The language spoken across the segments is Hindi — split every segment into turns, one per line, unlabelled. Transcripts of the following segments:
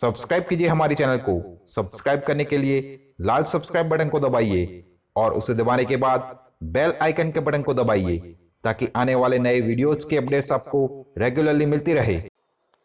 सब्सक्राइब कीजिए हमारे चैनल को। सब्सक्राइब करने के लिए लाल सब्सक्राइब बटन को दबाइए और उसे दबाने के बाद बेल आइकन के बटन को दबाइए ताकि आने वाले नए वीडियोस के अपडेट्स आपको रेगुलरली मिलती रहे।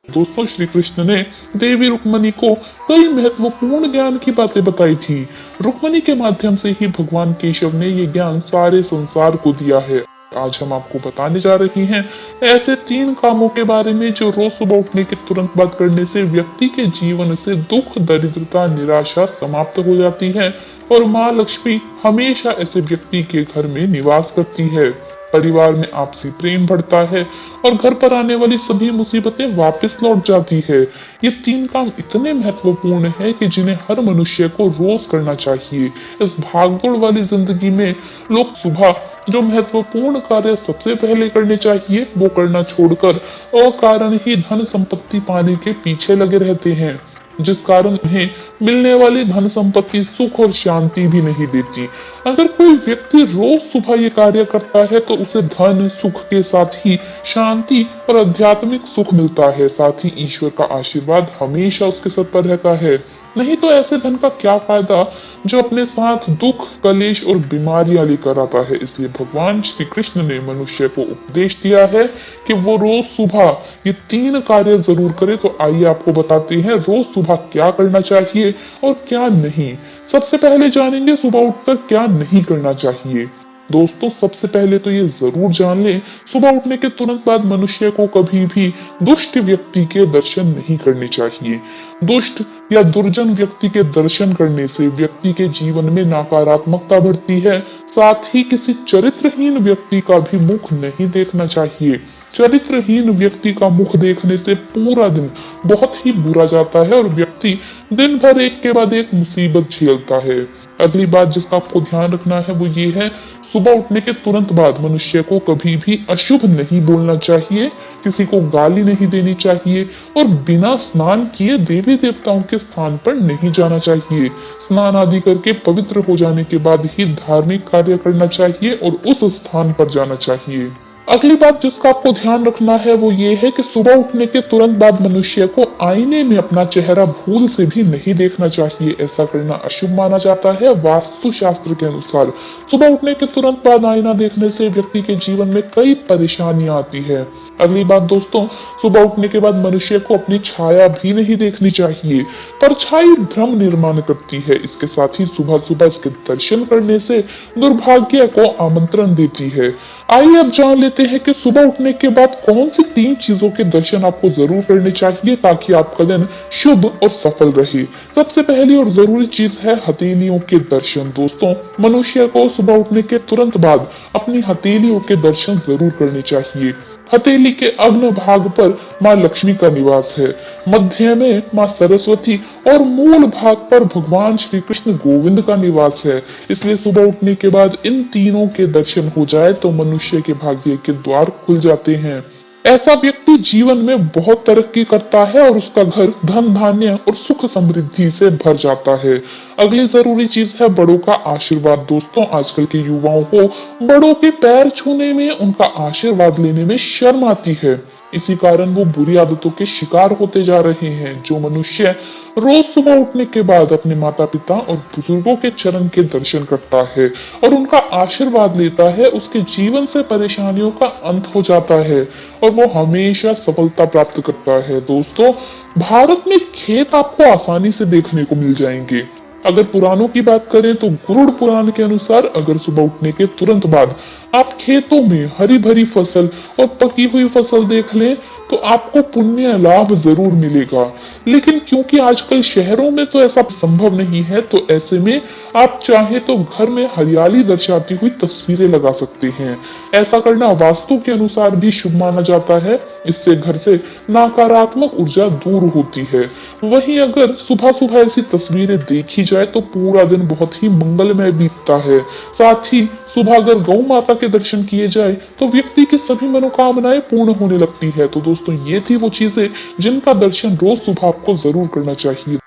दोस्तों, श्री कृष्ण ने देवी रुक्मणी को कई महत्वपूर्ण ज्ञान की बातें बताई थी। रुक्मणी के माध्यम से ही भगवान केशव ने ये ज्ञान सारे संसार को दिया है। आज हम आपको बताने जा रहे हैं ऐसे 3 कामों के बारे में जो रोज सुबह उठने के तुरंत बाद करने से व्यक्ति के जीवन से दुख, दरिद्रता, निराशा समाप्त हो जाती है और माँ लक्ष्मी हमेशा ऐसे व्यक्ति के घर में निवास करती है। परिवार में आपसी प्रेम बढ़ता है और घर पर आने वाली सभी मुसीबतें वापस लौट जाती है। ये 3 काम इतने महत्वपूर्ण है कि जिन्हें हर मनुष्य को रोज करना चाहिए। इस भागदौड़ वाली जिंदगी में लोग सुबह जो महत्वपूर्ण कार्य सबसे पहले करने चाहिए वो करना छोड़कर अकारण ही धन संपत्ति पाने के पीछे लगे रहते हैं, जिस कारण उन्हें मिलने वाली धन संपत्ति सुख और शांति भी नहीं देती। अगर कोई व्यक्ति रोज सुबह ये कार्य करता है तो उसे धन सुख के साथ ही शांति और आध्यात्मिक सुख मिलता है। साथ ही ईश्वर का आशीर्वाद हमेशा उसके सर पर रहता है। नहीं तो ऐसे धन का क्या फायदा जो अपने साथ दुख, कलेश और बीमारियां लेकर आता है। इसलिए भगवान श्री कृष्ण ने मनुष्य को उपदेश दिया है कि वो रोज सुबह ये 3 कार्य जरूर करे। तो आइए आपको बताते हैं रोज सुबह क्या करना चाहिए और क्या नहीं। सबसे पहले जानेंगे सुबह उठकर क्या नहीं करना चाहिए। दोस्तों, सबसे पहले तो ये जरूर जान लें, सुबह उठने के तुरंत बाद मनुष्य को कभी भी दुष्ट व्यक्ति के दर्शन नहीं करने चाहिए। दुष्ट या दुर्जन व्यक्ति के दर्शन करने से व्यक्ति के जीवन में नकारात्मकता बढ़ती है। साथ ही किसी चरित्रहीन व्यक्ति का भी मुख नहीं देखना चाहिए। चरित्रहीन व्यक्ति का मुख देखने से पूरा दिन बहुत ही बुरा जाता है और व्यक्ति दिन भर एक के बाद एक मुसीबत झेलता है। अगली बात जिसका आपको ध्यान रखना है वो ये है, सुबह उठने के तुरंत बाद मनुष्य को कभी भी अशुभ नहीं बोलना चाहिए, किसी को गाली नहीं देनी चाहिए और बिना स्नान किए देवी देवताओं के स्थान पर नहीं जाना चाहिए। स्नान आदि करके पवित्र हो जाने के बाद ही धार्मिक कार्य करना चाहिए और उस स्थान पर जाना चाहिए। अगली बात जिसका आपको ध्यान रखना है वो ये है कि सुबह उठने के तुरंत बाद मनुष्य को आईने में अपना चेहरा भूल से भी नहीं देखना चाहिए। ऐसा करना अशुभ माना जाता है। वास्तु शास्त्र के अनुसार सुबह उठने के तुरंत बाद आईना देखने से व्यक्ति के जीवन में कई परेशानियां आती है। अगली बात दोस्तों, सुबह उठने के बाद मनुष्य को अपनी छाया भी नहीं देखनी चाहिए। परछाई भ्रम निर्माण करती है। इसके साथ ही सुबह सुबह इसके दर्शन करने से दुर्भाग्य को आमंत्रण देती है। आइए अब जान लेते हैं कि सुबह उठने के बाद कौन सी 3 चीजों के दर्शन आपको जरूर करने चाहिए ताकि आपका दिन शुभ और सफल रहे। सबसे पहली और जरूरी चीज है हथेलियों के दर्शन। दोस्तों, मनुष्य को सुबह उठने के तुरंत बाद अपनी हथेलियों के दर्शन जरूर करने चाहिए। हथेली के अग्न भाग पर माँ लक्ष्मी का निवास है, मध्य में माँ सरस्वती और मूल भाग पर भगवान श्री कृष्ण गोविंद का निवास है। इसलिए सुबह उठने के बाद इन तीनों के दर्शन हो जाए तो मनुष्य के भाग्य के द्वार खुल जाते हैं। ऐसा व्यक्ति जीवन में बहुत तरक्की करता है और उसका घर धन, धान्य और सुख समृद्धि से भर जाता है। अगली जरूरी चीज है बड़ों का आशीर्वाद। दोस्तों, आजकल के युवाओं को बड़ों के पैर छूने में, उनका आशीर्वाद लेने में शर्म आती है। इसी कारण वो बुरी आदतों के शिकार होते जा रहे हैं। जो मनुष्य रोज सुबह उठने के बाद अपने माता पिता और बुजुर्गों के चरण के दर्शन करता है और उनका आशीर्वाद लेता है, उसके जीवन से परेशानियों का अंत हो जाता है और वो हमेशा सफलता प्राप्त करता है। दोस्तों, भारत में खेत आपको आसानी से देखने को मिल जाएंगे। अगर पुराणों की बात करें तो गरुड़ पुराण के अनुसार अगर सुबह उठने के तुरंत बाद आप खेतों में हरी भरी फसल और पकी हुई फसल देख लें तो आपको पुण्य लाभ जरूर मिलेगा। लेकिन क्योंकि आजकल शहरों में तो ऐसा संभव नहीं है, तो ऐसे में आप चाहे तो घर में हरियाली दर्शाती हुई तस्वीरें लगा सकते हैं। ऐसा करना वास्तु के अनुसार भी शुभ माना जाता है। इससे घर से नकारात्मक ऊर्जा दूर होती है। वहीं अगर सुबह सुबह ऐसी तस्वीरें देखी जाए तो पूरा दिन बहुत ही मंगलमय बीतता है। साथ ही सुबह अगर गौ माता के दर्शन किए जाए तो व्यक्ति की सभी मनोकामनाएं पूर्ण होने लगती है। तो दोस्तों, ये थी वो चीजें जिनका दर्शन रोज सुबह आपको जरूर करना चाहिए।